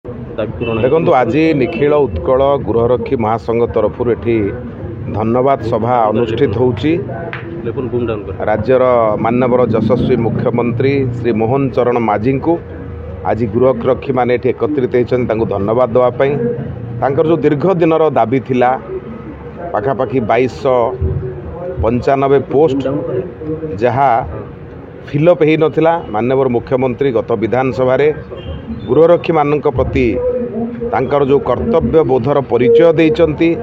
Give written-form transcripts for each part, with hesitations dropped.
देखो आज निखिल उत्कल गृहरक्षी महासंघ तरफ एठी धन्यवाद सभा अनुष्ठित होउची। राज्यर माननीय यशस्वी मुख्यमंत्री श्री मोहन चरण माझी को आज गृहरक्षी माने एठी एकत्रित होइछन तांको धन्यवाद देवाई। तांकर जो दीर्घ दिन दाबी थिला पाखापाखि 2295 पोस्ट जहाँ फिलअप हो नथिला माननीय मुख्यमंत्री गत विधानसभा गृहरक्षी मानक प्रति तांकर जो कर्तव्य बोधर परिचय देइचंती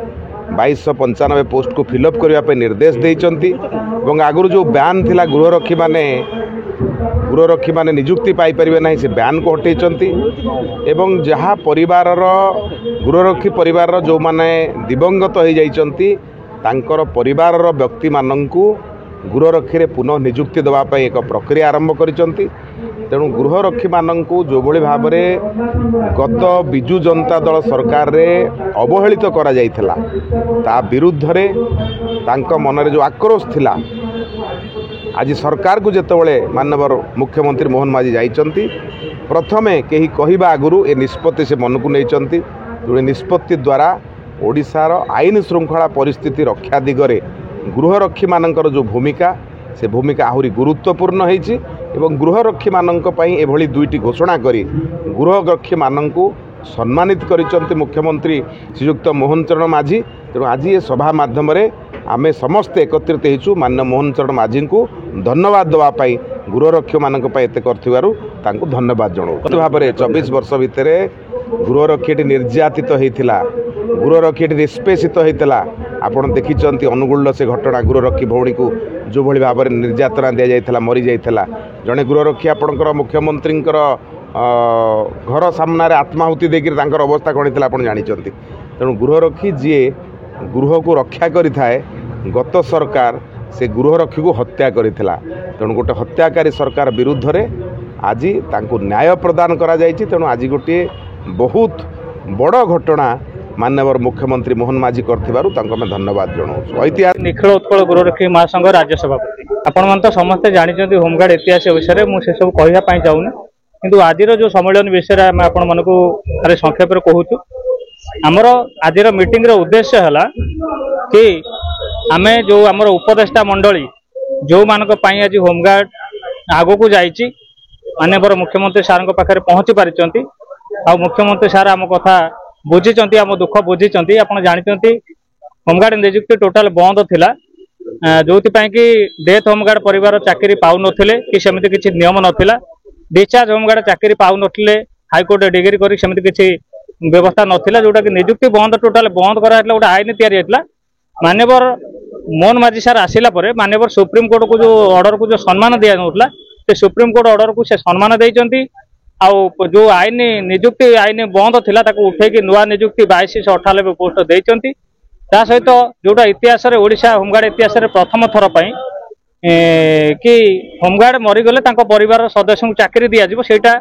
2295 पोस्ट को फिलअप करने निर्देश देइचंती। आगुरी जो ब्यान थिला गृहरक्षी माने निजुक्ति पाई परिबे नाही से ब्यान को हटेइचंती एवं जहाँ परिवार गृहरक्षी परिवार जो माने दिवंगत हो जाइचंती तांकर परिवार व्यक्ति माननकु गृहरक्षी पुनः निजुक्ति देवाई एक प्रक्रिया आरंभ करिचंती। तेणु गृहरक्षी माननकु जो भली भाव में गत बिजु जनता दल सरकार रे अवहेलित करा जाइथिला ता विरुद्ध रे तांको मनरे जो आक्रोश थिला आज सरकार को जेतेबेले माननीय मुख्यमंत्री मोहन माझी जाइचंती प्रथमे केही कहिबा आगुरु ए निष्पत्ति से मन को नैचंती। जो निष्पत्ति द्वारा ओडिशार आईन श्रृंखला परिस्थिति रक्षा दिगरे गृहरक्षी मानकर जो भूमिका से भूमिका आहुरी गुरुत्वपूर्ण होइछि एवं गृहरक्षी मानक पई एभली दुईटी घोषणा करी गृहरक्षी मानकु सम्मानित करिसंती मुख्यमंत्री श्रीयुक्त मोहन चरण माझी। तेणु आज ये सभा माध्यम आमे समस्ते एकत्रित होइछु माननीय मोहन चरण माझी को धन्यवाद देवाई गृहरक्षी मानक पई एते करथिबारु तांको धन्यवाद जणाउ। भाव में 24 वर्ष भितर गृहरक्षी निर्यातित होइथिला गृहरक्षी निष्पेषित होइथिला आपण देखिचंती अनुगुल से घटना गृहरक्षी भौणी को जो भली भाव में निर्यातना दि जाइथिला मरी जाइथिला जड़े गृहरक्षी आपणकर मुख्यमंत्री घर सामने आत्माहुति देकर तांकर अवस्था कौन थी आप जानते। तेणु गृहरक्षी जी गृह को रक्षा करिथाए गत सरकार से गृहरक्षी को हत्या करिथिला। तेणु गोटे हत्याकारी सरकार विरुद्ध रे आज तांको न्याय प्रदान करा जायछि। तेणु आज गोटे बहुत बड़ घटना माननीय मुख्यमंत्री मोहन माझी करथिबारु तांको मैं धन्यवाद जणाऊ। ऐतिहासिक निखिल उत्कल गृहरक्षी महासंघ राज्य सभापति आपण मन तो समस्ते जानिचंती होमगार्ड इतिहास विषय में से सब कहया पई जाउनी किंतु आजिर जो सम्मेलन विषय में आपण मन को खाली संक्षेप कहूँ आमर आजिर मीटिंग रो उद्देश्य है कि आमे जो आमर उपदेष्टा मंडली जो मानक पई आज होमगार्ड आगो को जाइछि माननीय मुख्यमंत्री सार पाखे पहुंची पारिचंती आ मुख्यमंत्री सार आम कथा बुझीचंती आम दुख बुझीचंती। आपण जानते होमगार्ड निजुक्ति टोटाल बंद थिला जो कि डेथ होमगार्ड परिवार चाकरी पाउ नथिले कि सेमिति किछि नियम नथिला डिस्चार्ज होमगार्ड चाकरी पाउ नथिले हाईकोर्ट डिग्री करी सेमिति किछि व्यवस्था नथिला जोटा कि निजुक्ति बंद टोटाल बंद करा गोटे आईन तैयारी होइतला। माननीय मोहन माझी सार आसिला परे माननीय सुप्रीम कोर्ट को जो ऑर्डर को जो सम्मान दिया जाउतला से सुप्रीम कोर्ट ऑर्डर को से सम्मान देइचंती आउ जो आईन निजुक्ति आईन बंद थिला ताको उठेकी नुआ निजुक्ति 2298 पोस्ट देइचंती। ता सहित जोटा इतिहास रे ओडिशा होमगार्ड इतिहास रे प्रथम थर पई कि होमगार्ड मरीगले तांको परिवार सदस्य को चाकरी दिया जिवो सेटा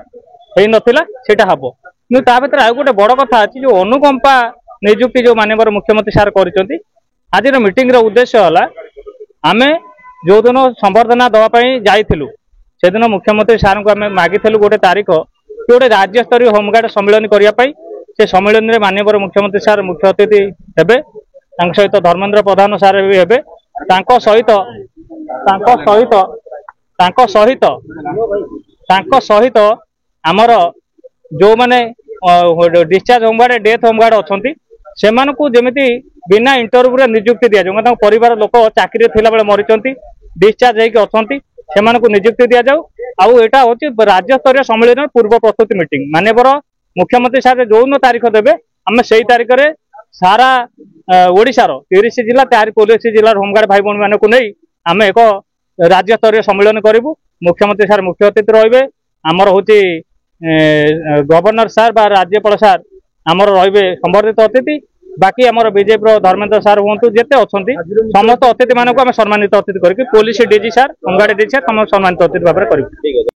हेई नथिला सेटा हबो किंतु ता भीतर आउ गोटे बड़ कथा अछि जो अनुकंपा निजुक्ति जो माननीय मुख्यमंत्री सार करिसंती। आज मीटिंग रो उद्देश्य हला आमे जो दिन संबर्धना दवा पई जाइथिलु से दिन मुख्यमंत्री सार को आमे मागिथिलु गोटे तारीख कि गोटे राज्य स्तरीय होमगार्ड सम्मेलन करने से सम्मेलन में माननीय मुख्यमंत्री सार मुख्य अतिथि हेबे सहित धर्मेंद्र प्रधान सार भी हेबे सहित आमर जो माने डिस्चार्ज होमगार्ड डेथ होमगार्ड अच्छा से जमी बिना इंटरव्यू निजुक्ति दि जाऊ परिवार लोक चाकरी थिला बेले मरीचंती डिस्चार्ज होइके अछंती सेमानकु निजुक्ति दिया जाऊ आउ एटा होची राज्य स्तरीय सम्मेलन पूर्व प्रस्तुति मीटिंग माननीय मुख्यमंत्री सार जो तारीख देबे आमे सेही तारीख रे सारा ओडिशार 30 जिला 43 जिलार होमगार्ड भाई भौणी मानकु नै आमे एक राज्य स्तरीय सम्मेलन करिवु। मुख्यमंत्री सार मुख्य अतिथि रहिबे आमर होची गवर्नर सार बा राज्यपाल सार आमर रहिबे संबर्धित अतिथि बाकी आमर बीजेपी धर्मेंद्र सार हूँ जिते अच्छा समस्त अतिथि मानक सम्मानित अतिथि करके पुलिस डीजी सार होमगार्ड डीजी सार सम्मानित अतिथि भाव में कर।